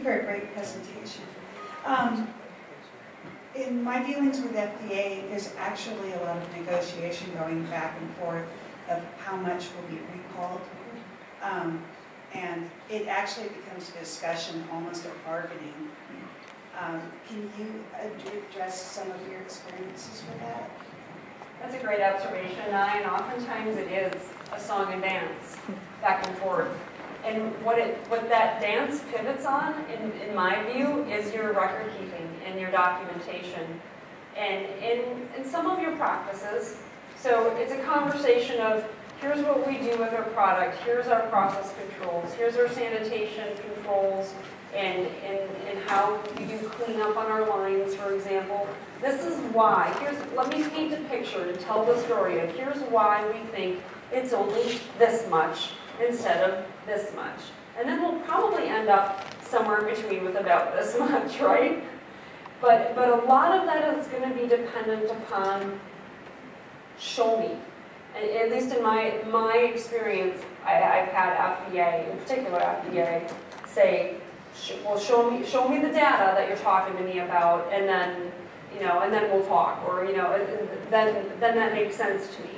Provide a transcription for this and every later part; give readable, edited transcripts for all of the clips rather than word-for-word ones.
for a great presentation. In my dealings with FDA, there's actually a lot of negotiation going back and forth of how much will be recalled. And it actually becomes a discussion, almost a bargaining. Can you address some of your experiences with that? That's a great observation, and oftentimes it is a song and dance, back and forth. And what that dance pivots on, in my view, is your record keeping and your documentation. And in some of your practices, so it's a conversation of, here's what we do with our product, here's our process controls, here's our sanitation controls, and how we do cleanup on our lines, for example. This is why. Let me paint a picture and tell the story of here's why we think it's only this much instead of this much. And then we'll probably end up somewhere in between with about this much, right? But a lot of that is going to be dependent upon show me. And at least in my experience, I've had FDA, in particular FDA, say, well, show me the data that you're talking to me about, and then, and then we'll talk, or, then that makes sense to me.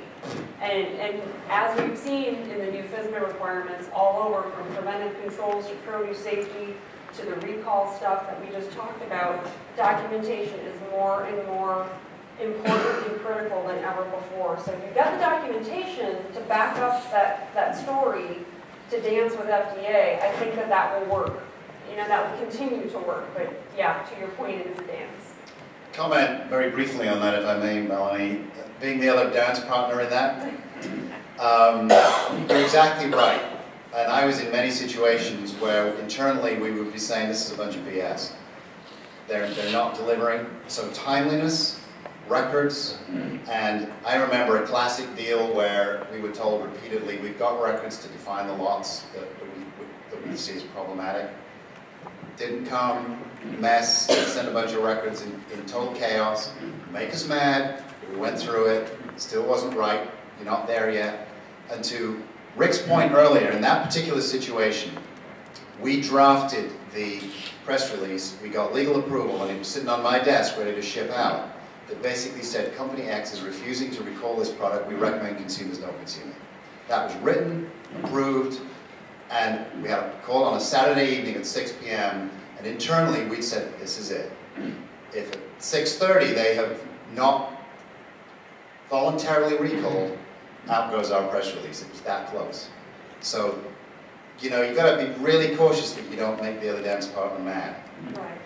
And as we've seen in the new FSMA requirements all over, from preventive controls to produce safety to the recall stuff that we just talked about, documentation is more and more important and critical than ever before. So if you've got the documentation to back up that story to dance with FDA, I think that will work. That will continue to work. But yeah, to your point, it is a dance. Comment very briefly on that, if I may, Melanie. Being the other dance partner in that, you're exactly right. And I was in many situations where internally we would be saying this is a bunch of BS. They're not delivering. So timeliness, records, and I remember a classic deal where we were told repeatedly, we've got records to define the lots that we see as problematic. Didn't come, mess, sent a bunch of records in total chaos, make us mad. We went through it, still wasn't right, you're not there yet. And to Rick's point earlier, in that particular situation, we drafted the press release, we got legal approval, and it was sitting on my desk ready to ship out, that basically said, Company X is refusing to recall this product, we recommend consumers don't consume it. That was written, approved, and we had a call on a Saturday evening at 6 p.m., and internally we'd said, this is it. If at 6:30 they have not voluntarily recalled, out goes our press release. It was that close. So, you've got to be really cautious that you don't make the other dance partner mad. Right.